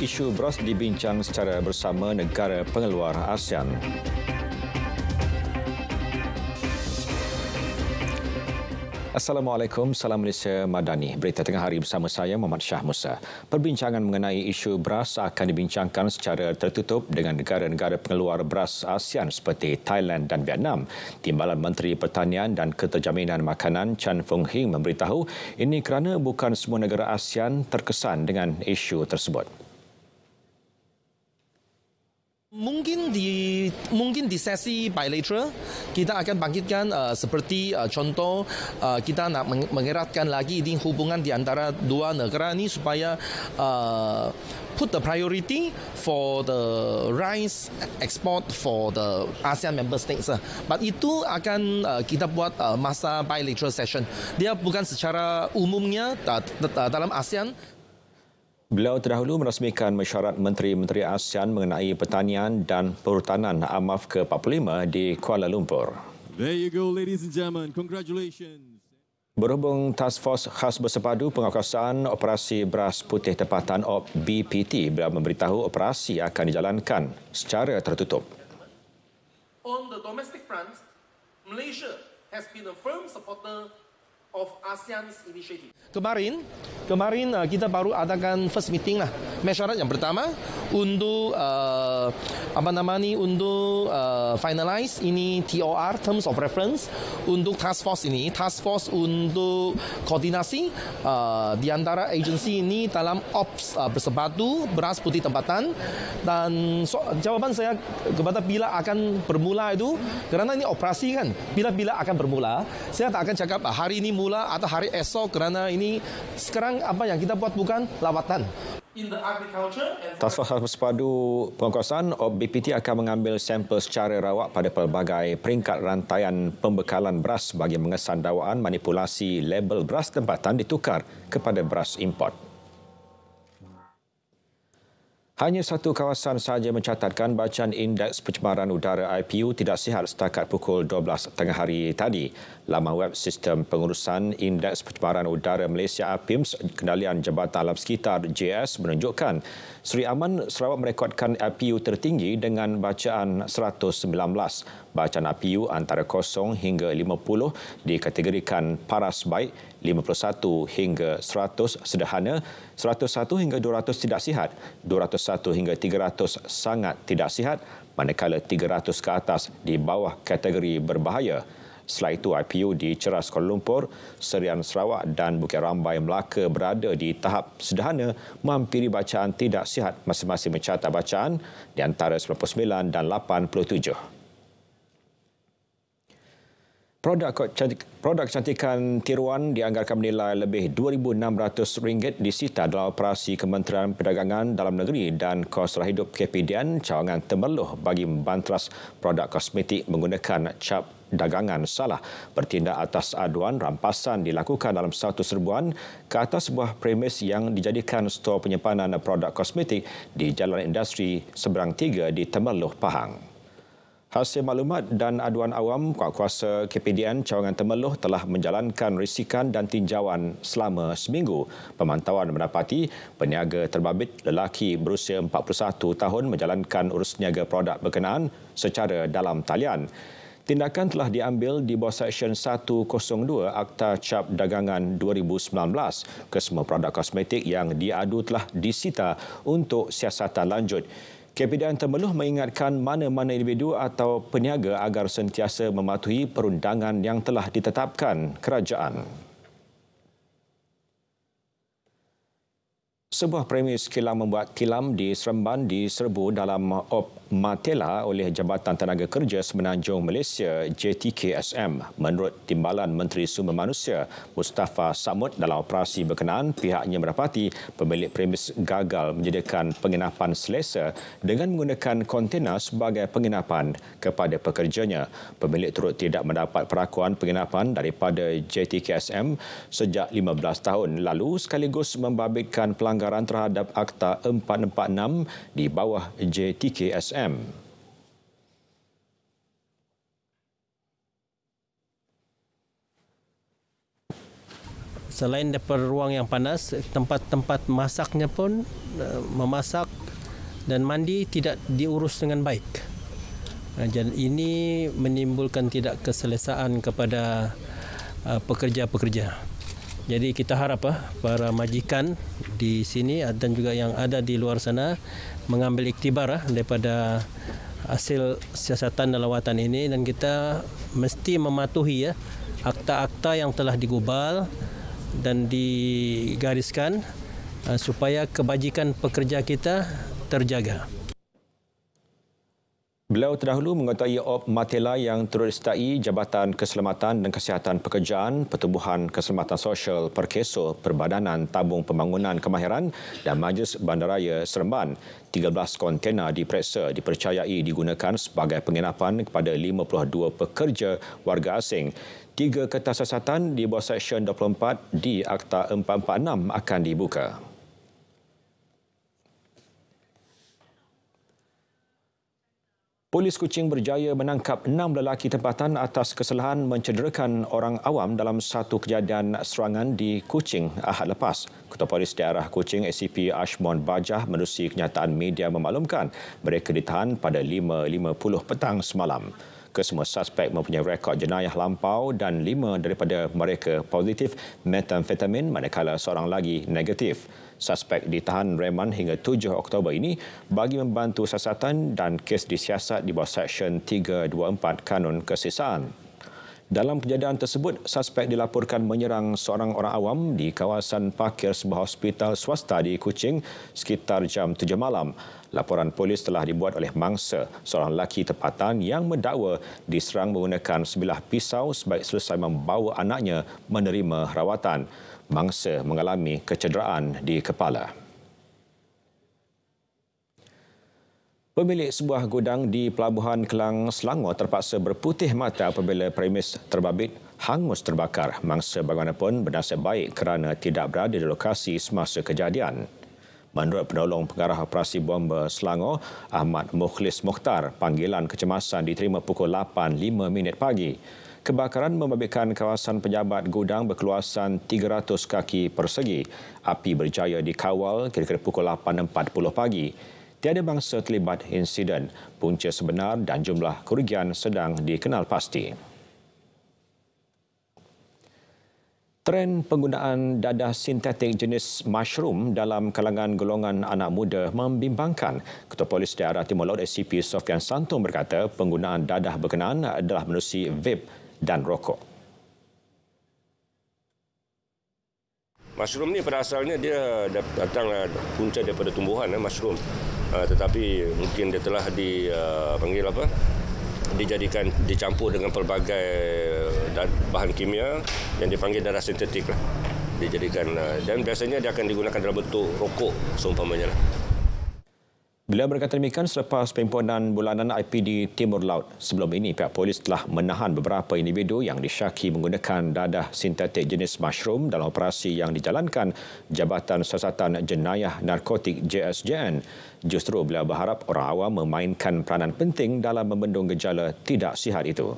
Isu beras dibincang secara bersama negara pengeluar ASEAN. Assalamualaikum, salam Malaysia Madani. Berita tengah hari bersama saya, Muhammad Shah Musa. Perbincangan mengenai isu beras akan dibincangkan secara tertutup dengan negara-negara pengeluar beras ASEAN seperti Thailand dan Vietnam. Timbalan Menteri Pertanian dan Keterjaminan Makanan Chan Fung Hing memberitahu ini kerana bukan semua negara ASEAN terkesan dengan isu tersebut. Mungkin di sesi bilateral kita akan bangkitkan seperti contoh kita nak mengeratkan lagi ini hubungan di antara dua negara ini supaya put the priority for the rice export for the ASEAN member states. But itu akan kita buat masa bilateral session. Dia bukan secara umumnya dalam ASEAN. Beliau terdahulu merasmikan mesyuarat Menteri-Menteri ASEAN mengenai pertanian dan perhutanan AMAF ke-45 di Kuala Lumpur. There you go, ladies and gentlemen. Congratulations. Berhubung Task Force Khas Bersepadu Penguasaan Operasi Beras Putih Tempatan BPT, beliau memberitahu operasi akan dijalankan secara tertutup. On the domestic front, Malaysia has been a firm supporter of ASEAN's initiative. Kemarin kita baru adakan first meeting lah. Mesyuarat yang pertama untuk finalize ini TOR, Terms of Reference, untuk task force ini, task force untuk koordinasi di antara agensi ini dalam ops bersepadu beras putih tempatan. Dan jawaban saya kepada bila akan bermula itu, kerana ini operasi kan, bila akan bermula, saya tak akan cakap hari ini mula atau hari esok, kerana ini sekarang apa yang kita buat bukan lawatan. Task Force Bersepadu Penguasaan BPT akan mengambil sampel secara rawak pada pelbagai peringkat rantaian pembekalan beras bagi mengesan dakwaan manipulasi label beras tempatan ditukar kepada beras import. Hanya satu kawasan sahaja mencatatkan bacaan Indeks Pencemaran Udara IPU tidak sihat setakat pukul 12 tengah hari tadi. Laman web Sistem Pengurusan Indeks Pencemaran Udara Malaysia APIMS, Kendalian Jabatan Alam Sekitar JS menunjukkan Seri Aman Sarawak merekodkan IPU tertinggi dengan bacaan 119. Bacaan IPU antara 0 hingga 50 dikategorikan paras baik, 51 hingga 100 sederhana, 101 hingga 200 tidak sihat, 201 hingga 300 sangat tidak sihat, manakala 300 ke atas di bawah kategori berbahaya. Selain itu, IPU di Ceras Kuala Lumpur, Serian Sarawak dan Bukit Rambai Melaka berada di tahap sederhana menghampiri bacaan tidak sihat masing-masing mencatat bacaan di antara 99 dan 87. Produk kecantikan tiruan dianggarkan bernilai lebih RM2,600 disita dalam operasi Kementerian Perdagangan Dalam Negeri dan Kos Sara Hidup KPDN cawangan Temerloh bagi membantras produk kosmetik menggunakan cap dagangan salah. Bertindak atas aduan rampasan dilakukan dalam satu serbuan ke atas sebuah premis yang dijadikan stor penyimpanan produk kosmetik di Jalan Industri Seberang 3 di Temerloh, Pahang. Hasil maklumat dan aduan awam, kuasa KPDN Cawangan Temerloh telah menjalankan risikan dan tinjauan selama seminggu. Pemantauan mendapati peniaga terbabit lelaki berusia 41 tahun menjalankan urus niaga produk berkenaan secara dalam talian. Tindakan telah diambil di bawah Seksyen 102 Akta Cap Dagangan 2019. Kesemua produk kosmetik yang diadu telah disita untuk siasatan lanjut. KPDN Temerloh mengingatkan mana-mana individu atau peniaga agar sentiasa mematuhi perundangan yang telah ditetapkan kerajaan. Sebuah premis kilang membuat kilam di Seremban diserbu dalam op Matela oleh Jabatan Tenaga Kerja Semenanjung Malaysia JTKSM. Menurut Timbalan Menteri Sumber Manusia Mustafa Samud, dalam operasi berkenaan pihaknya mendapati pemilik premis gagal menyediakan penginapan selesa dengan menggunakan kontena sebagai penginapan kepada pekerjanya. Pemilik turut tidak mendapat perakuan penginapan daripada JTKSM sejak 15 tahun lalu sekaligus membabitkan pelanggaran terhadap Akta 446 di bawah JTKSM. Selain daripada ruang yang panas, tempat-tempat masaknya pun memasak dan mandi tidak diurus dengan baik. Dan ini menimbulkan tidak keselesaan kepada pekerja-pekerja. Jadi kita harap para majikan di sini dan juga yang ada di luar sana mengambil iktibar daripada hasil siasatan dan lawatan ini, dan kita mesti mematuhi akta-akta yang telah digubal dan digariskan supaya kebajikan pekerja kita terjaga. Beliau terdahulu mengetahui Op Matela yang turut sertai Jabatan Keselamatan dan Kesihatan Pekerjaan, Pertubuhan Keselamatan Sosial Perkeso, Perbadanan Tabung Pembangunan Kemahiran dan Majlis Bandaraya Seremban. 13 kontena diperiksa dipercayai digunakan sebagai penginapan kepada 52 pekerja warga asing. 3 kertas siasatan di bawah Seksyen 24 di Akta 446 akan dibuka. Polis Kuching berjaya menangkap 6 lelaki tempatan atas kesalahan mencederakan orang awam dalam satu kejadian serangan di Kuching Ahad lepas. Ketua Polis Daerah Kuching ACP Ashmon Bajah menerusi kenyataan media memaklumkan mereka ditahan pada 5.50 petang semalam. Kesemua suspek mempunyai rekod jenayah lampau dan 5 daripada mereka positif metamfetamin manakala seorang lagi negatif. Suspek ditahan reman hingga 7 Oktober ini bagi membantu siasatan dan kes disiasat di bawah Seksyen 324 Kanun Kesisaan. Dalam kejadian tersebut, suspek dilaporkan menyerang seorang orang awam di kawasan parkir sebuah hospital swasta di Kuching sekitar jam 7 malam. Laporan polis telah dibuat oleh mangsa, seorang lelaki tempatan yang mendakwa diserang menggunakan sebilah pisau sebaik selesai membawa anaknya menerima rawatan. Mangsa mengalami kecederaan di kepala. Pemilik sebuah gudang di Pelabuhan Kelang, Selangor terpaksa berputih mata apabila premis terbabit hangus terbakar. Mangsa bagaimanapun bernasib baik kerana tidak berada di lokasi semasa kejadian. Menurut penolong pengarah operasi bomba Selangor, Ahmad Mukhlis Mukhtar, panggilan kecemasan diterima pukul 8.05 pagi. Kebakaran membabitkan kawasan pejabat gudang berkeluasan 300 kaki persegi. Api berjaya dikawal kira-kira pukul 8.40 pagi. Tiada bangsa terlibat insiden. Punca sebenar dan jumlah kerugian sedang dikenal pasti. Tren penggunaan dadah sintetik jenis mushroom dalam kalangan golongan anak muda membimbangkan. Ketua Polis Daerah Timur Laut ACP Sofian Santong berkata penggunaan dadah berkenaan adalah menerusi vape dan rokok. Mushroom ni pada asalnya dia datang punca daripada tumbuhan mushroom. Tetapi mungkin dia telah dipanggil dijadikan dicampur dengan pelbagai bahan kimia yang dipanggil darah sintetik lah. Dijadikan dan biasanya dia akan digunakan dalam bentuk rokok seumpamanya lah. Beliau berkata demikian selepas perhimpunan bulanan IPD Timur Laut. Sebelum ini, pihak polis telah menahan beberapa individu yang disyaki menggunakan dadah sintetik jenis mushroom dalam operasi yang dijalankan Jabatan Siasatan Jenayah Narkotik JSJN. Justru beliau berharap orang awam memainkan peranan penting dalam membendung gejala tidak sihat itu.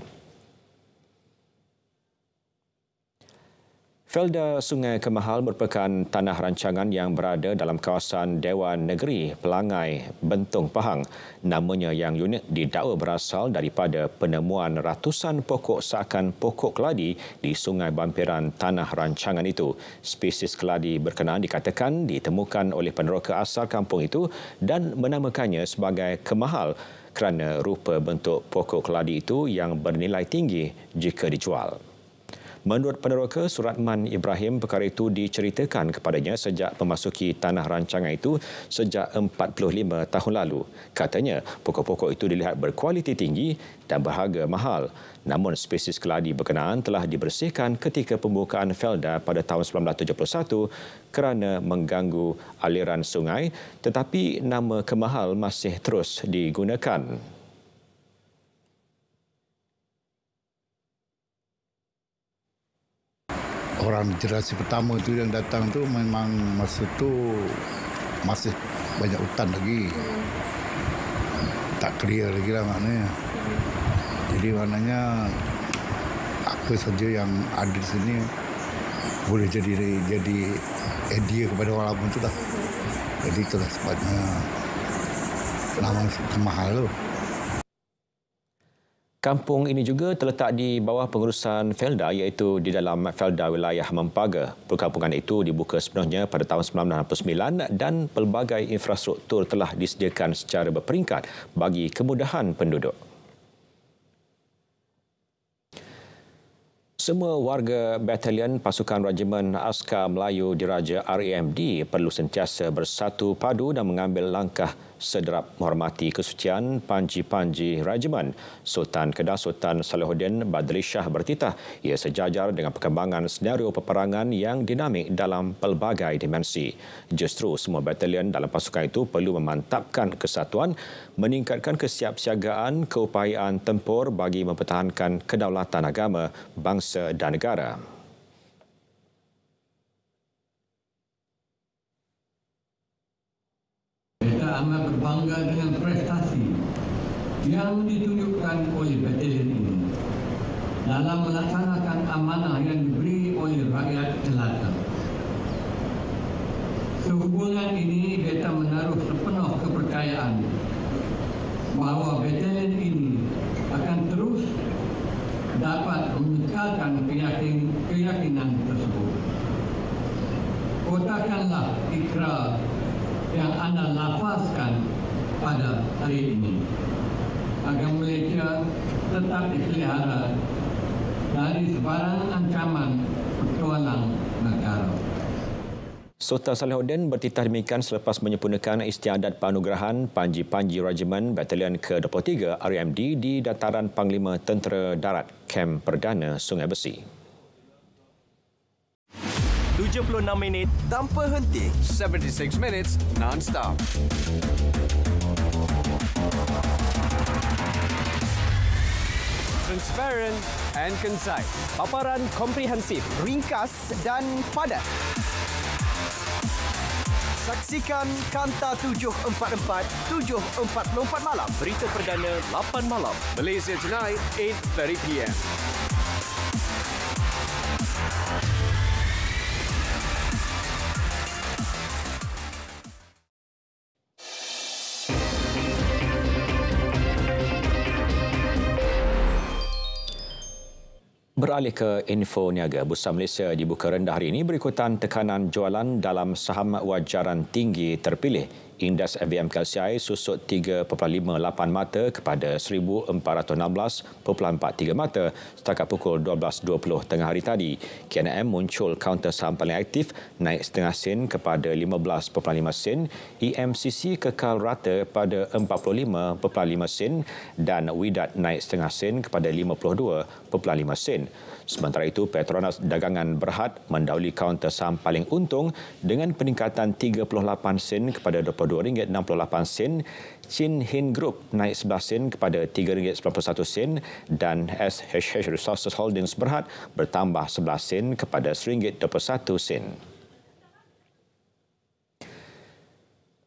Felda Sungai Kemahal merupakan tanah rancangan yang berada dalam kawasan Dewan Negeri Pelangai, Bentong, Pahang. Namanya yang unik didakwa berasal daripada penemuan ratusan pokok seakan pokok keladi di sungai bampiran tanah rancangan itu. Spesies keladi berkenaan dikatakan ditemukan oleh peneroka asal kampung itu dan menamakannya sebagai Kemahal kerana rupa bentuk pokok keladi itu yang bernilai tinggi jika dijual. Menurut peneroka Suratman Ibrahim, perkara itu diceritakan kepadanya sejak memasuki tanah rancangan itu sejak 45 tahun lalu. Katanya, pokok-pokok itu dilihat berkualiti tinggi dan berharga mahal. Namun, spesies keladi berkenaan telah dibersihkan ketika pembukaan Felda pada tahun 1971 kerana mengganggu aliran sungai, tetapi nama Kemahal masih terus digunakan. Orang generasi pertama tu yang datang tu memang masa tu masih banyak hutan lagi. Tak clear lagi lah maknanya. Jadi maknanya apa saja yang ada di sini boleh jadi idea kepada orang lain tu lah. Jadi itulah sebabnya nama mahal tu. Kampung ini juga terletak di bawah pengurusan Felda iaitu di dalam Felda wilayah Mempaga. Perkampungan itu dibuka sepenuhnya pada tahun 1969 dan pelbagai infrastruktur telah disediakan secara berperingkat bagi kemudahan penduduk. Semua warga Batalion Pasukan Regimen Askar Melayu Diraja RAMD perlu sentiasa bersatu padu dan mengambil langkah sederap menghormati kesucian panji-panji regimen. Sultan Kedah Sultan Salahuddin Badri Shah bertitah ia sejajar dengan perkembangan senario peperangan yang dinamik dalam pelbagai dimensi. Justru semua batalion dalam pasukan itu perlu memantapkan kesatuan, meningkatkan kesiapsiagaan keupayaan tempur bagi mempertahankan kedaulatan agama, bangsa dan negara. Kita amat berbangga dengan prestasi yang ditunjukkan oleh batalion ini dalam melaksanakan amanah yang diberi oleh rakyat jelata. Sehubungan ini, kita menaruh sepenuh kepercayaan bahawa batalion ini akan terus dapat mengekalkan keyakinan tersebut. Kotakanlah ikrar yang anda lafazkan pada hari ini agar Malaysia tetap dipelihara dari sebarang ancaman petualang negara. Sultan Salahuddin bertitah demikian selepas menyempurnakan istiadat penganugerahan Panji-Panji Regimen Batalion ke-23 RAMD di Dataran Panglima Tentera Darat Kem Perdana Sungai Besi. 76 minit tanpa henti. 76 minutes non-stop. Transparent and concise. Paparan komprehensif, ringkas dan padat. Saksikan Kanta 744, 7.44 malam. Berita perdana 8 malam. Malaysia Tonight, 8:30 PM. Beralih ke info niaga, Bursa Malaysia dibuka rendah hari ini berikutan tekanan jualan dalam saham wajaran tinggi terpilih. Indeks FBM KLCI susut 3.58 mata kepada 1,416.43 mata setakat pukul 12.20 tengah hari tadi. KNM muncul kaunter saham paling aktif naik setengah sen kepada 15.5 sen. EMCC kekal rata pada 45.5 sen dan Wydad naik setengah sen kepada 52.5 sen. Sementara itu, Petronas Dagangan Berhad mendahului kaunter saham paling untung dengan peningkatan 38 sen kepada RM22.68. Chin Hin Group naik 11 sen kepada RM3.91 sen dan SHH Resources Holdings Berhad bertambah 11 sen kepada RM1.21 sen.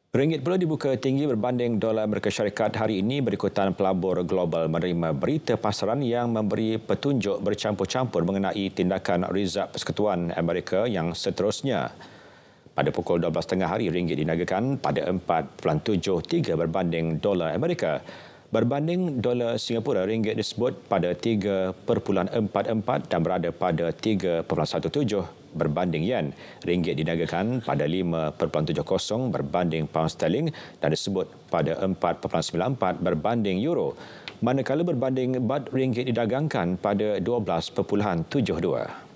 Ringgit pula dibuka tinggi berbanding dolar Amerika Syarikat hari ini berikutan pelabur global menerima berita pasaran yang memberi petunjuk bercampur-campur mengenai tindakan Rizab Persekutuan Amerika yang seterusnya. Pada pukul 12.30 hari, ringgit diniagakan pada 4.73 berbanding dolar Amerika. Berbanding dolar Singapura, ringgit disebut pada 3.44 dan berada pada 3.17 berbanding yen. Ringgit diniagakan pada 5.70 berbanding pound sterling dan disebut pada 4.94 berbanding euro. Manakala berbanding baht, ringgit didagangkan pada 12.72.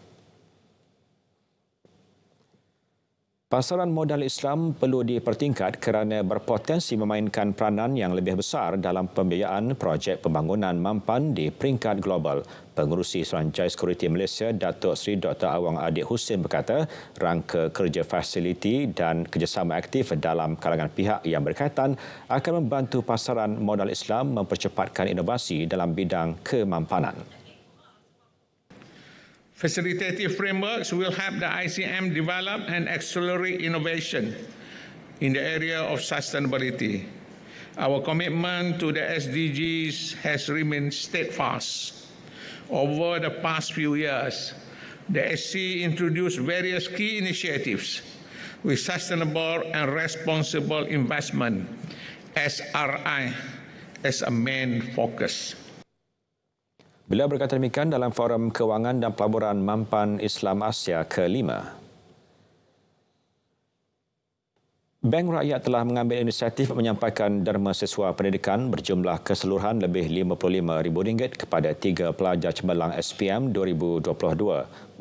Pasaran modal Islam perlu dipertingkat kerana berpotensi memainkan peranan yang lebih besar dalam pembiayaan projek pembangunan mampan di peringkat global. Pengurusi Suruhanjaya Sekuriti Malaysia, Datuk Seri Dr. Awang Adik Hussein berkata, rangka kerja fasiliti dan kerjasama aktif dalam kalangan pihak yang berkaitan akan membantu pasaran modal Islam mempercepatkan inovasi dalam bidang kemampanan. Facilitative frameworks will help the ICM develop and accelerate innovation in the area of sustainability. Our commitment to the SDGs has remained steadfast. Over the past few years, The SC introduced various key initiatives with sustainable and responsible investment, SRI, as a main focus. Beliau berkata demikian dalam Forum Kewangan dan Pelaburan Mampan Islam Asia ke-5. Bank Rakyat telah mengambil inisiatif menyampaikan derma siswa pendidikan berjumlah keseluruhan lebih RM55,000 kepada 3 pelajar cemerlang SPM 2022.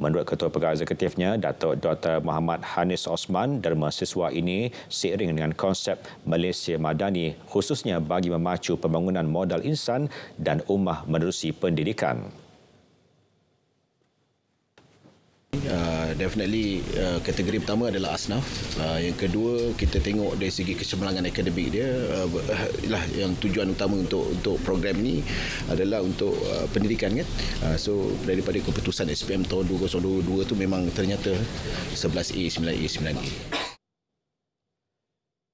Menurut Ketua Pegawai Eksekutifnya, Datuk Dr. Muhammad Hanis Osman, derma siswa ini seiring dengan konsep Malaysia Madani khususnya bagi memacu pembangunan modal insan dan ummah menerusi pendidikan. Definitely kategori pertama adalah asnaf. Yang kedua, kita tengok dari segi kecemerlangan akademik dia. Yang tujuan utama untuk program ni adalah untuk pendidikan kan. So daripada keputusan SPM tahun 2022 tu memang ternyata 11A, 9A, 9A.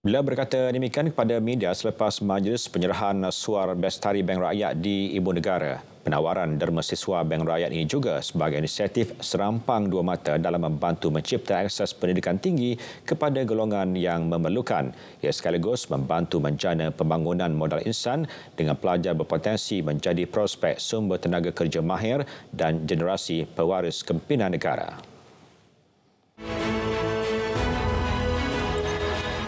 Beliau berkata demikian kepada media selepas majlis penyerahan suar Bestari Bank Rakyat di Ibu Negara. Penawaran derma siswa Bank Rakyat ini juga sebagai inisiatif serampang dua mata dalam membantu mencipta akses pendidikan tinggi kepada golongan yang memerlukan. Ia sekaligus membantu menjana pembangunan modal insan dengan pelajar berpotensi menjadi prospek sumber tenaga kerja mahir dan generasi pewaris kepimpinan negara.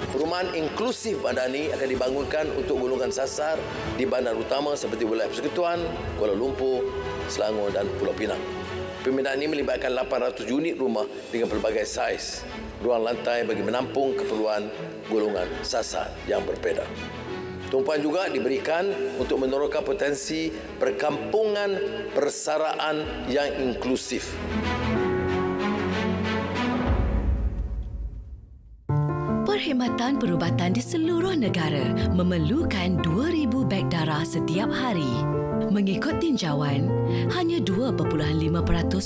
Perumahan inklusif madani akan dibangunkan untuk golongan sasar di bandar utama seperti Wilayah Persekutuan, Kuala Lumpur, Selangor dan Pulau Pinang. Pembinaan ini melibatkan 800 unit rumah dengan pelbagai saiz, ruang lantai bagi menampung keperluan golongan sasar yang berbeza. Tumpuan juga diberikan untuk meneroka potensi perkampungan persaraan yang inklusif. Perkhidmatan perubatan di seluruh negara memerlukan 2,000 beg darah setiap hari. Mengikut tinjauan, hanya 2.5%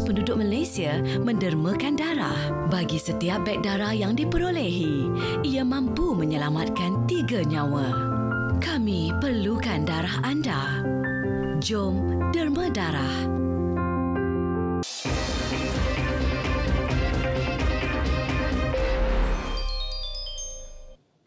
penduduk Malaysia mendermakan darah. Bagi setiap beg darah yang diperolehi, ia mampu menyelamatkan 3 nyawa. Kami perlukan darah anda. Jom derma darah.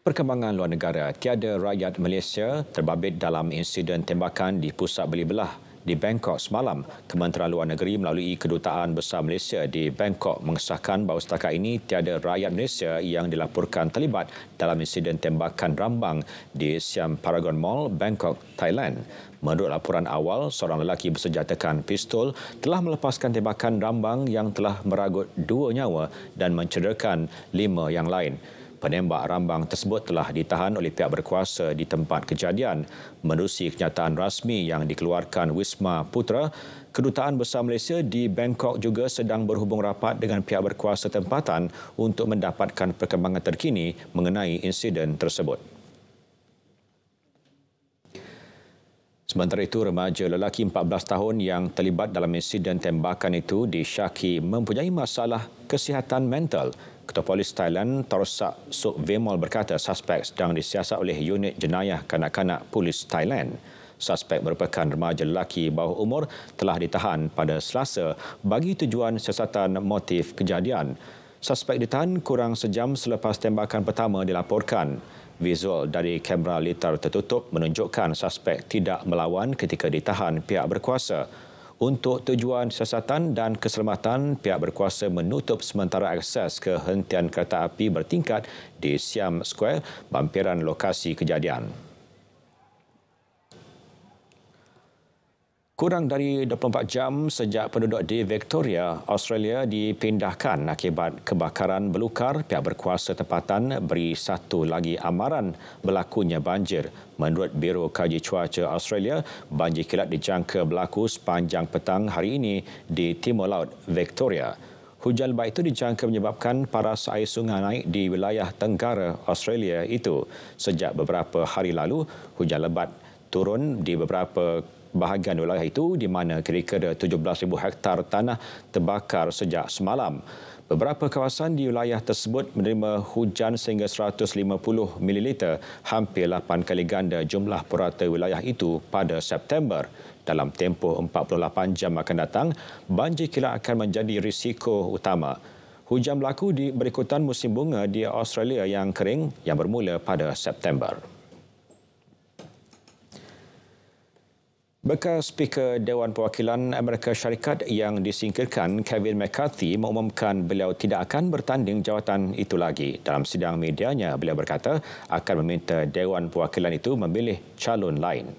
Perkembangan luar negara, tiada rakyat Malaysia terbabit dalam insiden tembakan di pusat beli belah di Bangkok semalam. Kementerian Luar Negeri melalui Kedutaan Besar Malaysia di Bangkok mengesahkan bahawa setakat ini tiada rakyat Malaysia yang dilaporkan terlibat dalam insiden tembakan rambang di Siam Paragon Mall, Bangkok, Thailand. Menurut laporan awal, seorang lelaki bersenjatakan pistol telah melepaskan tembakan rambang yang telah meragut 2 nyawa dan mencederakan 5 yang lain. Penembak rambang tersebut telah ditahan oleh pihak berkuasa di tempat kejadian. Menerusi kenyataan rasmi yang dikeluarkan Wisma Putra, Kedutaan Besar Malaysia di Bangkok juga sedang berhubung rapat dengan pihak berkuasa tempatan untuk mendapatkan perkembangan terkini mengenai insiden tersebut. Sementara itu, remaja lelaki 14 tahun yang terlibat dalam insiden tembakan itu disyaki mempunyai masalah kesihatan mental. Ketua Polis Thailand, Torsak Sukvemol berkata suspek sedang disiasat oleh unit jenayah kanak-kanak Polis Thailand. Suspek merupakan remaja lelaki bawah umur telah ditahan pada Selasa bagi tujuan siasatan motif kejadian. Suspek ditahan kurang sejam selepas tembakan pertama dilaporkan. Visual dari kamera litar tertutup menunjukkan suspek tidak melawan ketika ditahan pihak berkuasa. Untuk tujuan siasatan dan keselamatan, pihak berkuasa menutup sementara akses ke hentian kereta api bertingkat di Siam Square, bampiran lokasi kejadian. Kurang dari 24 jam sejak penduduk di Victoria, Australia dipindahkan akibat kebakaran belukar, pihak berkuasa tempatan beri satu lagi amaran berlakunya banjir. Menurut Biro Kaji Cuaca Australia, banjir kilat dijangka berlaku sepanjang petang hari ini di Timur Laut Victoria. Hujan lebat itu dijangka menyebabkan paras air sungai naik di wilayah tenggara Australia itu. Sejak beberapa hari lalu, hujan lebat turun di beberapa bahagian wilayah itu di mana kira-kira 17,000 hektar tanah terbakar sejak semalam. Beberapa kawasan di wilayah tersebut menerima hujan sehingga 150 ml, hampir 8 kali ganda jumlah purata wilayah itu pada September. dalam tempoh 48 jam akan datang, banjir kilat akan menjadi risiko utama. Hujan berlaku di berikutan musim bunga di Australia yang kering yang bermula pada September. Bekas Speaker Dewan Perwakilan Amerika Syarikat yang disingkirkan, Kevin McCarthy, mengumumkan beliau tidak akan bertanding jawatan itu lagi. Dalam sidang medianya, beliau berkata akan meminta Dewan Perwakilan itu memilih calon lain.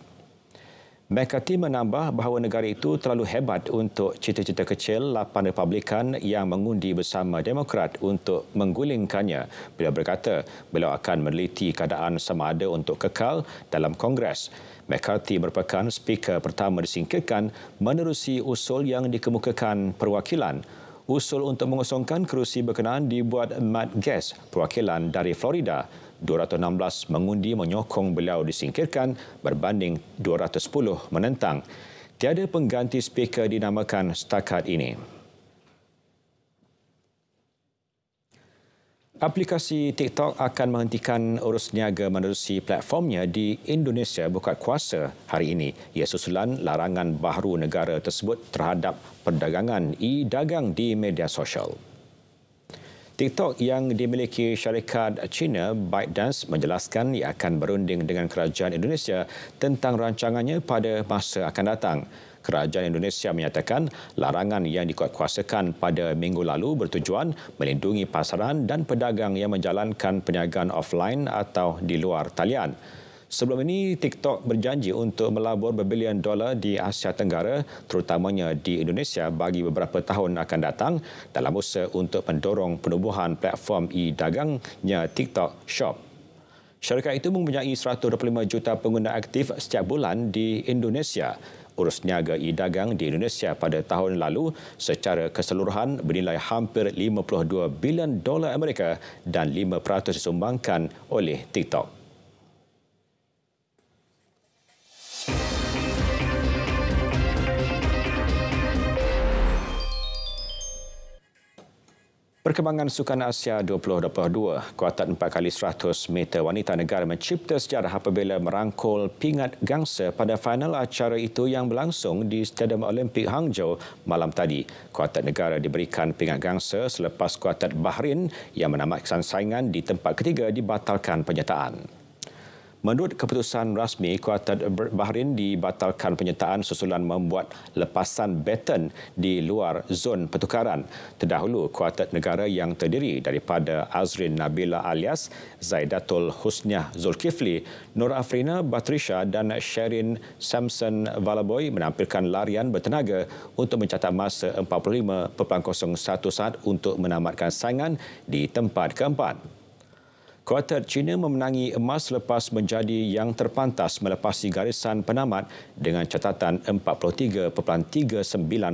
McCarthy menambah bahawa negara itu terlalu hebat untuk cita-cita kecil 8 Republikan yang mengundi bersama Demokrat untuk menggulingkannya. Beliau berkata beliau akan meneliti keadaan sama ada untuk kekal dalam Kongres. McCarthy merupakan speaker pertama disingkirkan menerusi usul yang dikemukakan perwakilan. Usul untuk mengosongkan kerusi berkenaan dibuat Matt Gaetz, perwakilan dari Florida. 216 mengundi menyokong beliau disingkirkan berbanding 210 menentang. Tiada pengganti speaker dinamakan setakat ini. Aplikasi TikTok akan menghentikan urus niaga menerusi platformnya di Indonesia berkuat kuasa hari ini. Ia susulan larangan baharu negara tersebut terhadap perdagangan e-dagang di media sosial. TikTok yang dimiliki syarikat China ByteDance menjelaskan ia akan berunding dengan kerajaan Indonesia tentang rancangannya pada masa akan datang. Kerajaan Indonesia menyatakan larangan yang dikuatkuasakan pada minggu lalu bertujuan melindungi pasaran dan pedagang yang menjalankan perniagaan offline atau di luar talian. Sebelum ini, TikTok berjanji untuk melabur berbilion dolar di Asia Tenggara, terutamanya di Indonesia bagi beberapa tahun akan datang dalam usaha untuk mendorong penubuhan platform e-dagangnya TikTok Shop. Syarikat itu mempunyai 125 juta pengguna aktif setiap bulan di Indonesia. Urus niaga e-dagang di Indonesia pada tahun lalu secara keseluruhan bernilai hampir 52 bilion dolar Amerika dan 5% disumbangkan oleh TikTok. Perkembangan Sukan Asia 2022, kuartet 4x100 meter wanita negara mencipta sejarah apabila merangkul pingat gangsa pada final acara itu yang berlangsung di Stadium Olimpik Hangzhou malam tadi. Kuartet negara diberikan pingat gangsa selepas kuartet Bahrain yang menamatkan saingan di tempat ketiga dibatalkan penyertaan. Menurut keputusan rasmi, kuartet Bahrain dibatalkan penyertaan susulan membuat lepasan baton di luar zon pertukaran. Terdahulu, kuartet negara yang terdiri daripada Azrin Nabila Alias, Zaidatul Husniah Zulkifli, Nur Afrina Batrisha dan Sherin Samson Valaboy menampilkan larian bertenaga untuk mencatat masa 45.01 saat untuk menamatkan saingan di tempat keempat. Kuartet China memenangi emas selepas menjadi yang terpantas melepasi garisan penamat dengan catatan 43.39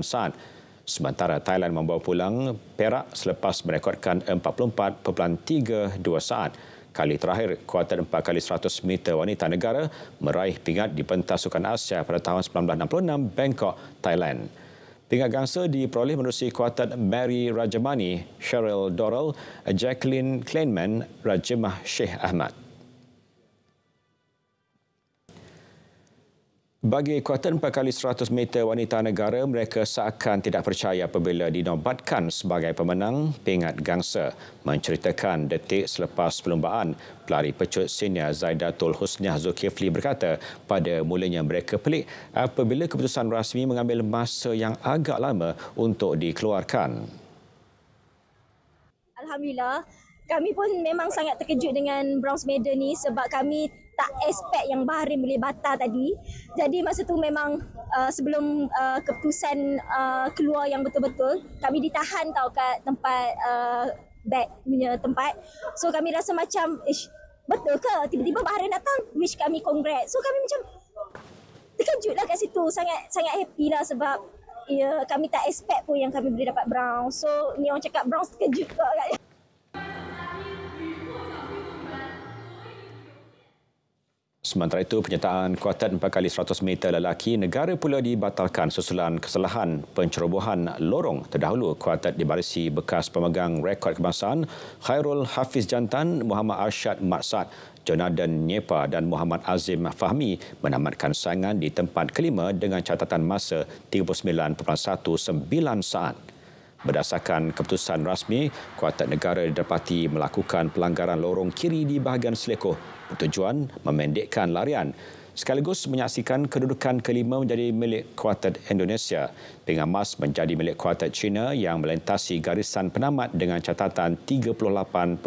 saat. Sementara Thailand membawa pulang perak selepas merekodkan 44.32 saat. Kali terakhir, kuartet 4x100 meter wanita negara meraih pingat di pentas Sukan Asia pada tahun 1966 Bangkok, Thailand. Pingat gangsa diperoleh menerusi kuartet Mary Rajamani, Cheryl Dorrell, Jacqueline Kleinman, Rajimah Sheikh Ahmad. Bagi kuartet 4x100 meter wanita negara, mereka seakan tidak percaya apabila dinobatkan sebagai pemenang pingat gangsa. Menceritakan detik selepas perlumbaan, pelari pecut senior Zaidatul Husniah Zulkifli berkata pada mulanya mereka pelik apabila keputusan rasmi mengambil masa yang agak lama untuk dikeluarkan. Alhamdulillah, kami pun memang sangat terkejut dengan bronze medal ni sebab kami tak expect yang Bahrain boleh batal tadi. Jadi masa tu memang sebelum keputusan keluar yang betul-betul, kami ditahan tau kat tempat bag punya tempat. So kami rasa macam, betul ke? Tiba-tiba Bahrain datang, wish kami congrats. So kami macam terkejut lah kat situ. Sangat happy lah sebab kami tak expect pun yang kami boleh dapat bronze. So ni orang cakap bronze terkejut ke. Sementara itu, penyertaan kuartet 4x100 meter lelaki negara pula dibatalkan susulan kesalahan pencerobohan lorong. Terdahulu, kuartet dibarisi bekas pemegang rekod kebangsaan Khairul Hafiz Jantan, Muhammad Arsyad Maksad, Jonathan Nyepa dan Muhammad Azim Fahmi menamatkan saingan di tempat kelima dengan catatan masa 39.19 saat. Berdasarkan keputusan rasmi, kuartet negara didapati melakukan pelanggaran lorong kiri di bahagian selekoh bertujuan memendekkan larian sekaligus menyaksikan kedudukan kelima menjadi milik kuartet Indonesia. Pingat emas menjadi milik kuartet China yang melintasi garisan penamat dengan catatan 38.29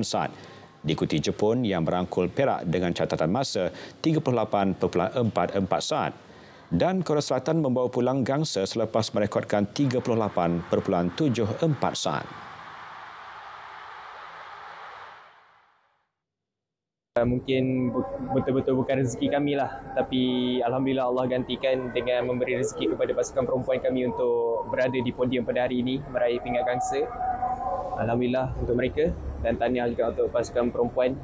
saat. Diikuti Jepun yang merangkul perak dengan catatan masa 38.44 saat. Dan Korea Selatan membawa pulang gangsa selepas merekodkan 38.74 saat. Mungkin betul-betul bukan rezeki kami lah, tapi Alhamdulillah Allah gantikan dengan memberi rezeki kepada pasukan perempuan kami untuk berada di podium pada hari ini meraih pingat gangsa. Alhamdulillah untuk mereka dan tahniah juga untuk pasukan perempuan.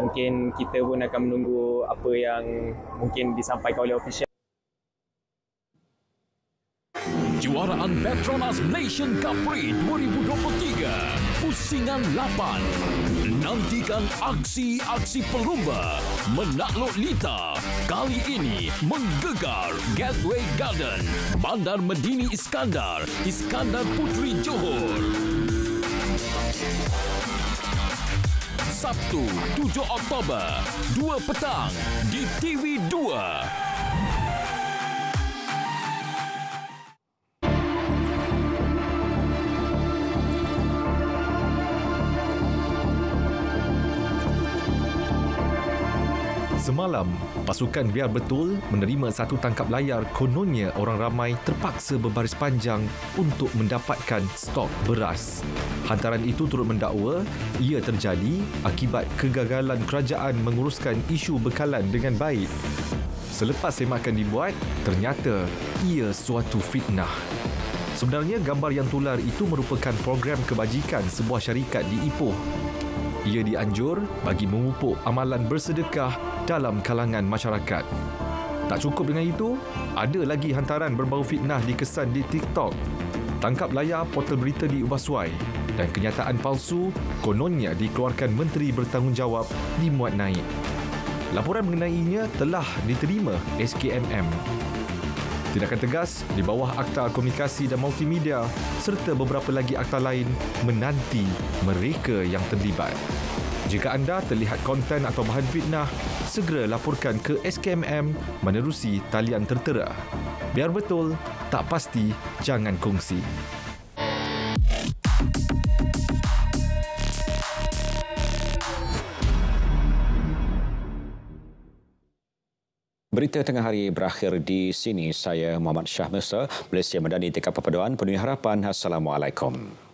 Mungkin kita pun akan menunggu apa yang mungkin disampaikan oleh ofisial. Kejuaraan Petronas Nation Cup Prix 2023 Pusingan 8. Nantikan aksi-aksi pelumba menakluk Lita. Kali ini menggegar Gateway Garden, Bandar Medini Iskandar, Iskandar Puteri Johor. Sabtu 7 Oktober 2 petang di TV2. Semalam, pasukan Biar Betul menerima satu tangkap layar kononnya orang ramai terpaksa berbaris panjang untuk mendapatkan stok beras. Hantaran itu turut mendakwa ia terjadi akibat kegagalan kerajaan menguruskan isu bekalan dengan baik. Selepas semakan dibuat, ternyata ia suatu fitnah. Sebenarnya gambar yang tular itu merupakan program kebajikan sebuah syarikat di Ipoh. Ia dianjur bagi memupuk amalan bersedekah dalam kalangan masyarakat. Tak cukup dengan itu, ada lagi hantaran berbau fitnah dikesan di TikTok. Tangkap layar portal berita di Ubah Suai dan kenyataan palsu kononnya dikeluarkan Menteri Bertanggungjawab dimuat naik. Laporan mengenainya telah diterima SKMM. Tindakan tegas di bawah Akta Komunikasi dan Multimedia serta beberapa lagi akta lain menanti mereka yang terlibat. Jika anda terlihat konten atau bahan fitnah, segera laporkan ke SKMM menerusi talian tertera. Biar betul, tak pasti, jangan kongsi. Berita tengah hari berakhir di sini. Saya Muhammad Shah Mirza, Malaysia Madani, TK Perpaduan, Penuhi Harapan. Assalamualaikum.